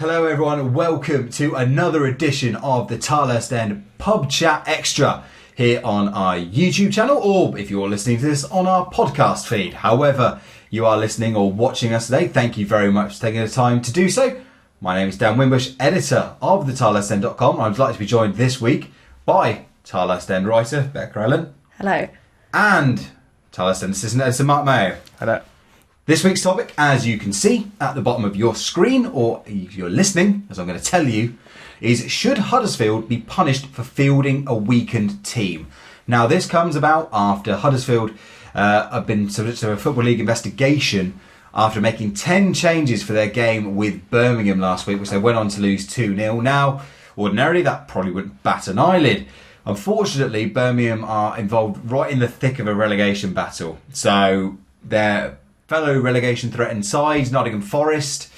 Hello everyone, welcome to another edition of the Tilehurst End Pubchat Extra here on our YouTube channel, or if you're listening to this on our podcast feed. However you are listening or watching us today, thank you very much for taking the time to do so. My name is Dan Wimb, editor of the Tilehurstend.com. I'd like to be joined this week by Tilehurst End writer Becca Allen. Hello. And Tilehurst End assistant editor Marc Becka. Hello. This week's topic, as you can see at the bottom of your screen, or if you're listening, as I'm going to tell you, is should Huddersfield be punished for fielding a weakened team? Now, this comes about after Huddersfield have been subject to a Football League investigation after making 10 changes for their game with Birmingham last week, which they went on to lose 2-0. Now, ordinarily, that probably wouldn't bat an eyelid. Unfortunately, Birmingham are involved right in the thick of a relegation battle. So, they're fellow relegation threatened sides, Nottingham Forest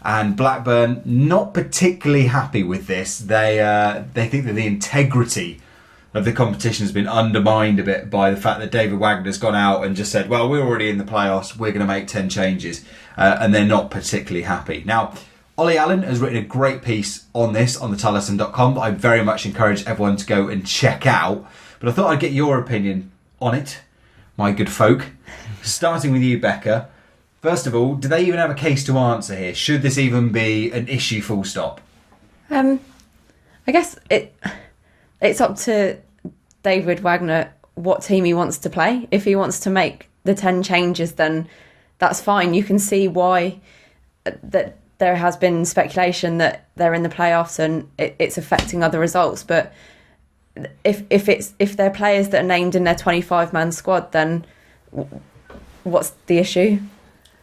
and Blackburn, not particularly happy with this. They think that the integrity of the competition has been undermined a bit by the fact that David Wagner's gone out and just said, well, we're already in the playoffs, we're going to make 10 changes, and they're not particularly happy. Now, Ollie Allen has written a great piece on this on the Tilehurstend.com that I very much encourage everyone to go and check out, but I thought I'd get your opinion on it, my good folk. Starting with you, Becca. First of all, do they even have a case to answer here? Should this even be an issue, full stop? I guess it's up to David Wagner what team he wants to play. If he wants to make the 10 changes, then that's fine. You can see why that there has been speculation that they're in the playoffs and it's affecting other results. But if they're players that are named in their 25-man squad, then what's the issue?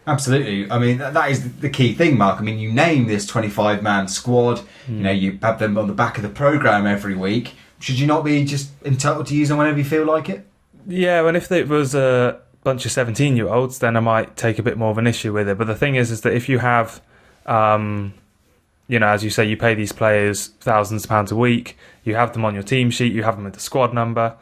Absolutely. I mean, that is the key thing, Mark. I mean, you name this 25-man squad. You know, you have them on the back of the programme every week. Should you not be just entitled to use them whenever you feel like it? Yeah, and if it was a bunch of 17-year-olds, then I might take a bit more of an issue with it. But the thing is that if you have, as you say, you pay these players thousands of pounds a week, you have them on your team sheet, you have them with the squad number,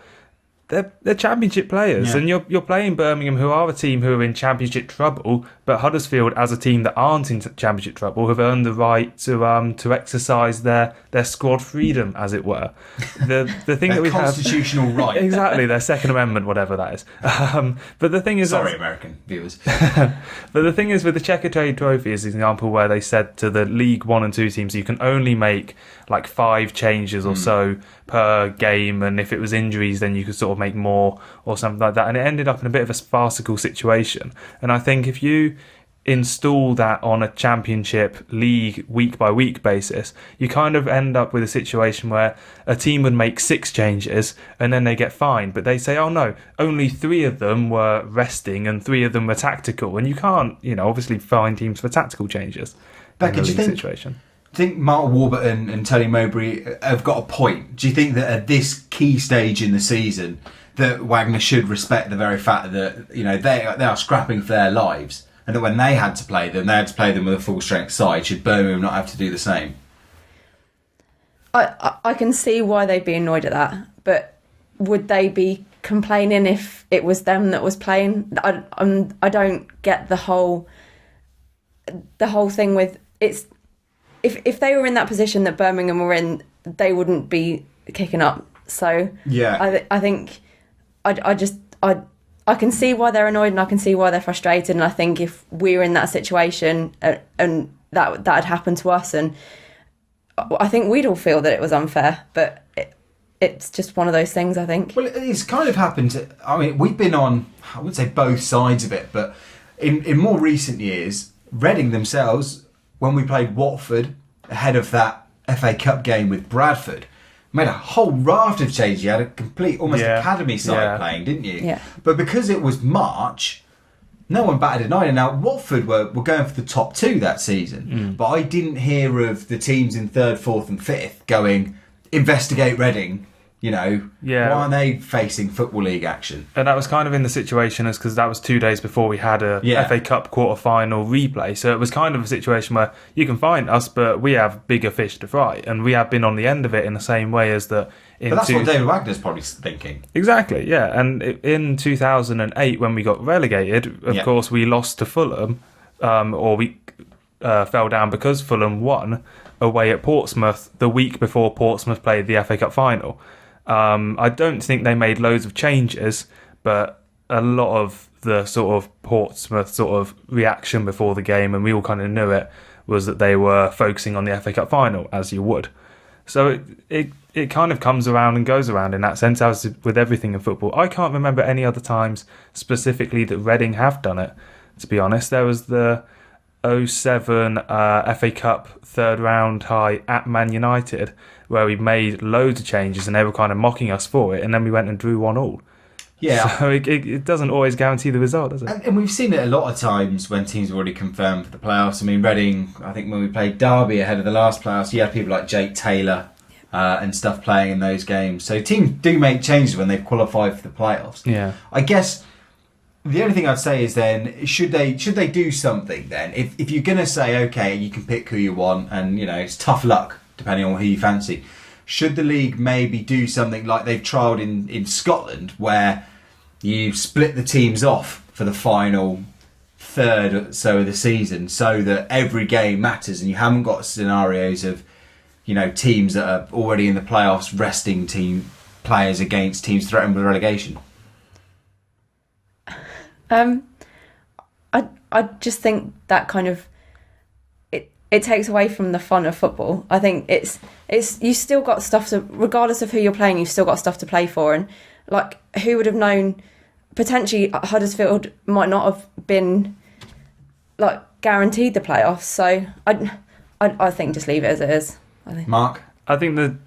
they're championship players, and you're playing Birmingham, who are a team who are in championship trouble, but Huddersfield, as a team that aren't in championship trouble, have earned the right to exercise their squad freedom, as it were. The thing that we have constitutional right, exactly, their Second Amendment, whatever that is. But the thing is, sorry, American viewers. But the thing is, with the Checkatrade Trophy is an example where they said to the League 1 and 2 teams, you can only make like 5 changes or so per game, and if it was injuries, then you could sort of make more or something like that. And it ended up in a bit of a farcical situation. And I think if you install that on a championship league week by week basis, you kind of end up with a situation where a team would make 6 changes and then they get fined, but they say, oh no, only 3 of them were resting and 3 of them were tactical, and you can't, obviously fine teams for tactical changes. Becca, do you think Mark Warburton and Tony Mowbray have got a point? Do you think that at this key stage in the season that Wagner should respect the very fact that they are scrapping for their lives, and that when they had to play them with a full strength side? Should Birmingham not have to do the same? I can see why they'd be annoyed at that, but would they be complaining if it was them that was playing? I don't get the whole thing with it's. If they were in that position that Birmingham were in, they wouldn't be kicking up. So yeah, I think I can see why they're annoyed and I can see why they're frustrated. And I think if we were in that situation and that had happened to us, and I think we'd all feel that it was unfair. But it's just one of those things, I think. Well, it's kind of happened. We've been on, I wouldn't say both sides of it, but in more recent years, Reading themselves, when we played Watford ahead of that FA Cup game with Bradford, made a whole raft of changes. You had a complete, almost academy side playing, didn't you? Yeah. But because it was March, no one batted an eye. Now, Watford were going for the top 2 that season, but I didn't hear of the teams in 3rd, 4th and 5th going, investigate Reading. Why aren't they facing Football League action? And that was kind of in the situation because that was 2 days before we had a FA Cup quarter-final replay. So it was kind of a situation where you can find us, but we have bigger fish to fry. And we have been on the end of it in the same way as the... But that's what David Wagner's probably thinking. Exactly, yeah. And in 2008, when we got relegated, of course, we lost to Fulham, fell down because Fulham won away at Portsmouth the week before Portsmouth played the FA Cup final. I don't think they made loads of changes, but a lot of the sort of Portsmouth sort of reaction before the game, and we all kind of knew it, was that they were focusing on the FA Cup final, as you would. So it kind of comes around and goes around in that sense, as with everything in football. I can't remember any other times specifically that Reading have done it, to be honest. There was the 2007 FA Cup third round tie at Man United, where we made loads of changes and they were kind of mocking us for it, and then we went and drew 1-1. Yeah. So it doesn't always guarantee the result, does it? And we've seen it a lot of times when teams have already confirmed for the playoffs. I mean, Reading, I think when we played Derby ahead of the last playoffs, you had people like Jake Taylor and stuff playing in those games. So teams do make changes when they've qualified for the playoffs. Yeah. I guess the only thing I'd say is then, should they do something then? If you're going to say, okay, you can pick who you want and, you know, it's tough luck depending on who you fancy, should the league maybe do something like they've trialled in Scotland, where you split the teams off for the final third or so of the season, so that every game matters and you haven't got scenarios of, you know, teams that are already in the playoffs resting team players against teams threatened with relegation? I just think that kind of it takes away from the fun of football. I think it's you still got stuff to, regardless of who you're playing, you've still got stuff to play for. And like, who would have known potentially Huddersfield might not have been like guaranteed the playoffs? So I think just leave it as it is. I think. Mark? I think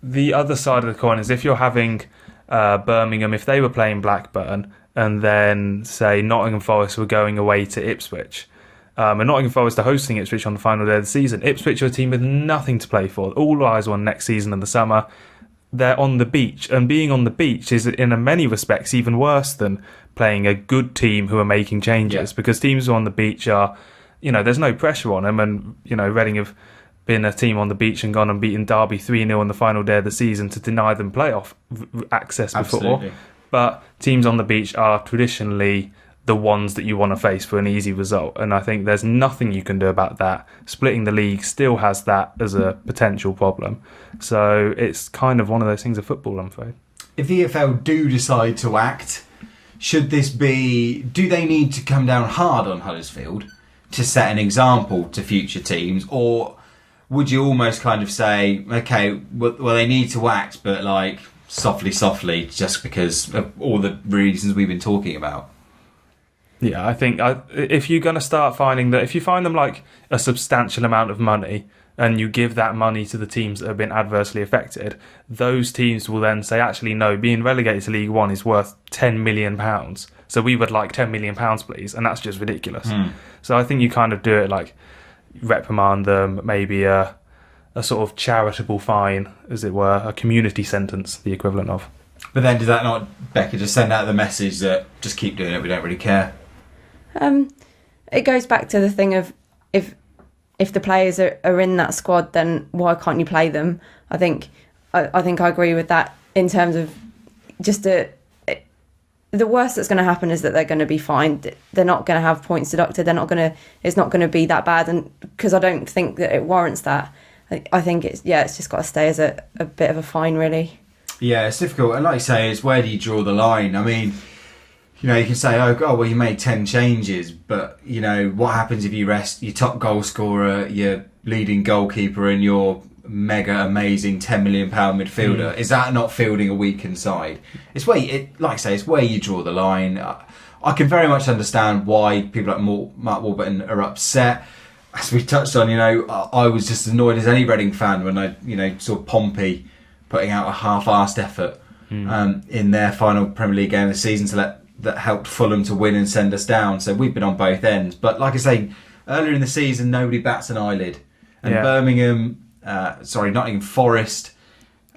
the other side of the coin is if you're having Birmingham, if they were playing Blackburn, and then say Nottingham Forest were going away to Ipswich, and Nottingham Forest are hosting Ipswich on the final day of the season. Ipswich are a team with nothing to play for. All eyes on next season in the summer. They're on the beach, and being on the beach is in many respects even worse than playing a good team who are making changes, because teams who are on the beach are, you know, there's no pressure on them, and, you know, Reading have been a team on the beach and gone and beaten Derby 3-0 on the final day of the season to deny them playoff access before. Absolutely. But teams on the beach are traditionally the ones that you want to face for an easy result, and I think there's nothing you can do about that. Splitting the league still has that as a potential problem, so it's kind of one of those things of football, I'm afraid. If the EFL do decide to act, do they need to come down hard on Huddersfield to set an example to future teams, or would you almost kind of say, okay, well they need to act, but like softly, just because of all the reasons we've been talking about? Yeah, I think if you're going to start finding that, if you find them like a substantial amount of money and you give that money to the teams that have been adversely affected, those teams will then say, actually, no, being relegated to League One is worth £10 million. So we would like £10 million, please. And that's just ridiculous. So I think you kind of do it like reprimand them, maybe a sort of charitable fine, as it were, a community sentence, the equivalent of. But then does that not, Becca, just send out the message that just keep doing it, we don't really care? It goes back to the thing of if the players are in that squad, then why can't you play them? I think I agree with that in terms of just the worst that's going to happen is that they're going to be fined. They're not going to have points deducted. It's not going to be that bad, and because I don't think that it warrants that. I think it's just got to stay as a bit of a fine, really. Yeah, it's difficult, and like you say, it's where do you draw the line? I mean, you know, you can say, oh, well, you made 10 changes, but, you know, what happens if you rest your top goal scorer, your leading goalkeeper, and your mega amazing £10 million midfielder? Is that not fielding a weakened side? It's where, like I say, it's where you draw the line. I can very much understand why people like Mark Warburton are upset. As we touched on, you know, I was just annoyed as any Reading fan when I, you know, saw Pompey putting out a half-arsed effort in their final Premier League game of the season that helped Fulham to win and send us down. So we've been on both ends. But like I say, earlier in the season, nobody bats an eyelid. And Nottingham Forest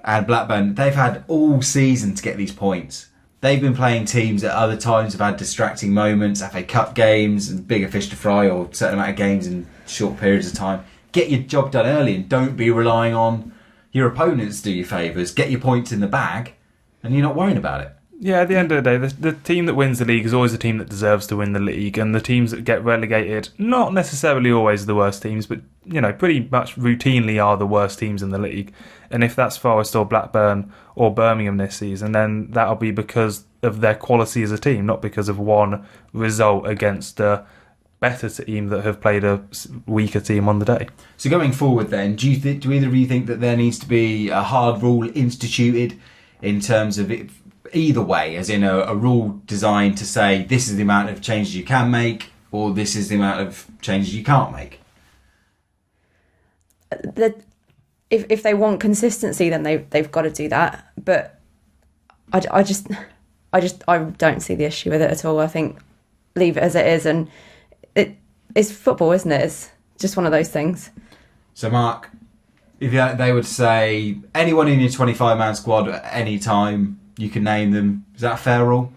and Blackburn, they've had all season to get these points. They've been playing teams at other times have had distracting moments, FA Cup games and bigger fish to fry, or a certain amount of games in short periods of time. Get your job done early and don't be relying on your opponents to do you favours. Get your points in the bag and you're not worrying about it. Yeah, at the end of the day, the team that wins the league is always the team that deserves to win the league, and the teams that get relegated, not necessarily always the worst teams, but pretty much routinely are the worst teams in the league. And if that's Forest or Blackburn or Birmingham this season, then that'll be because of their quality as a team, not because of one result against a better team that have played a weaker team on the day. So going forward then, do either of you think that there needs to be a hard rule instituted in terms of it either way, as in a rule designed to say this is the amount of changes you can make, or this is the amount of changes you can't make? If they want consistency, then they've got to do that. But I don't see the issue with it at all. I think leave it as it is, and it's football, isn't it? It's just one of those things. So Mark, if they would say anyone in your 25-man squad at any time, you can name them. Is that a fair rule?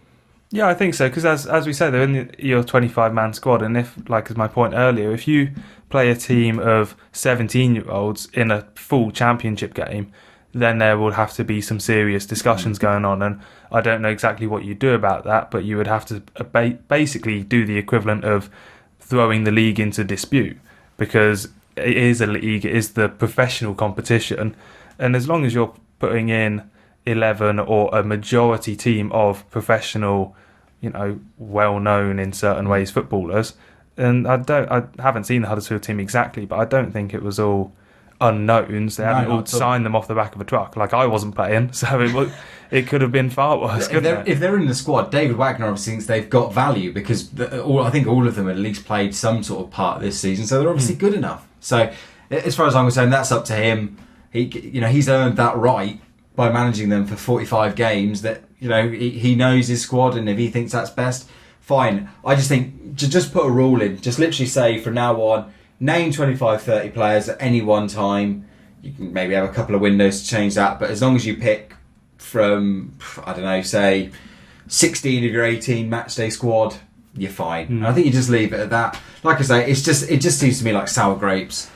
Yeah, I think so, because as we say, they're in your 25-man squad, and if, like as my point earlier, if you play a team of 17-year-olds in a full championship game, then there will have to be some serious discussions going on, and I don't know exactly what you do about that, but you would have to basically do the equivalent of throwing the league into dispute, because it is a league, it is the professional competition, and as long as you're putting in 11 or a majority team of professional, well-known in certain ways footballers, and I haven't seen the Huddersfield team exactly, but I don't think it was all unknowns. They haven't all signed them off the back of a truck. Like, I wasn't playing, so it could have been far worse. If they're in the squad, David Wagner obviously thinks they've got value, because I think all of them at least played some sort of part this season, so they're obviously good enough. So as far as I'm concerned, that's up to him. He's earned that right by managing them for 45 games, that he knows his squad, and if he thinks that's best, fine. I just think just put a rule in, just literally say from now on, name 25-30 players at any one time. You can maybe have a couple of windows to change that, but as long as you pick from, I don't know, say 16 of your 18 matchday squad, you're fine. And I think you just leave it at that. Like I say, it just seems to me like sour grapes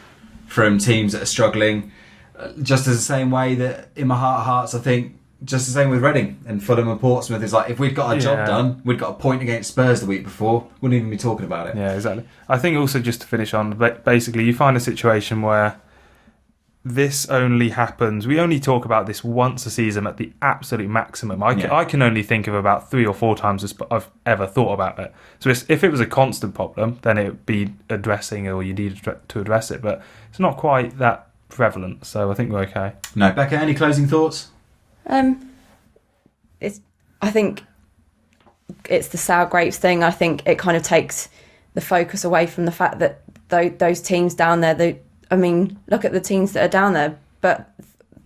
from teams that are struggling. Just as the same way that in my heart of hearts, I think just the same with Reading and Fulham and Portsmouth. Is like, if we'd got our job done, we'd got a point against Spurs the week before, wouldn't even be talking about it. Yeah, exactly. I think also, just to finish on, basically you find a situation where this only happens, we only talk about this once a season at the absolute maximum. I can only think of about 3 or 4 times I've ever thought about it. So if it was a constant problem, then it would be addressing, or you need to address it, but it's not quite that prevalent, so I think we're okay. No, Becca, any closing thoughts? I think it's the sour grapes thing. I think it kind of takes the focus away from the fact that those teams down there, look at the teams that are down there, but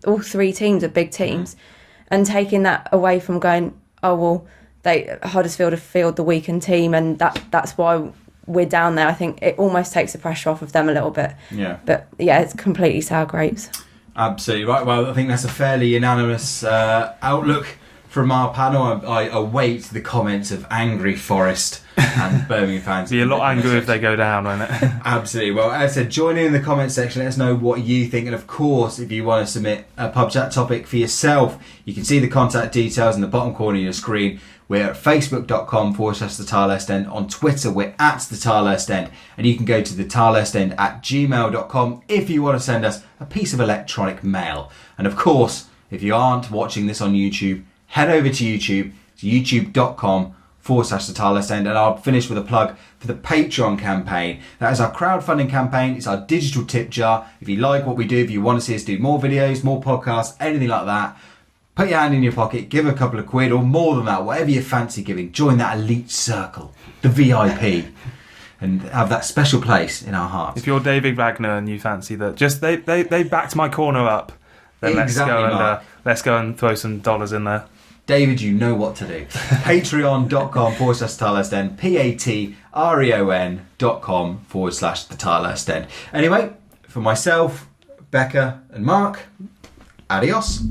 all 3 teams are big teams, and taking that away from going, oh well, Huddersfield have fielded the weakened team, and that's why we're down there. I think it almost takes the pressure off of them a little bit. Yeah. But yeah, it's completely sour grapes. Absolutely right. Well, I think that's a fairly unanimous outlook from our panel. I await the comments of angry Forest and Birmingham fans. Be a lot angry if they go down, won't it? Absolutely. Well, as I said, join in the comment section. Let us know what you think. And of course, if you want to submit a Pubchat topic for yourself, you can see the contact details in the bottom corner of your screen. We're at facebook.com/the Tilehurst End. On Twitter, we're at the Tilehurst End. And you can go to the tilehurstend@gmail.com if you want to send us a piece of electronic mail. And of course, if you aren't watching this on YouTube, head over to YouTube, to youtube.com/the Tilehurst End. And I'll finish with a plug for the Patreon campaign. That is our crowdfunding campaign. It's our digital tip jar. If you like what we do, if you want to see us do more videos, more podcasts, anything like that, put your hand in your pocket, give a couple of quid or more than that, whatever you fancy giving. Join that elite circle, the VIP, and have that special place in our hearts. If you're David Wagner and you fancy that, just they backed my corner up, then Exactly, let's go and throw some dollars in there. David, you know what to do. Patreon.com/the Tilehurst End, patreon.com/the Tilehurst End. Anyway, for myself, Becca and Mark, adios.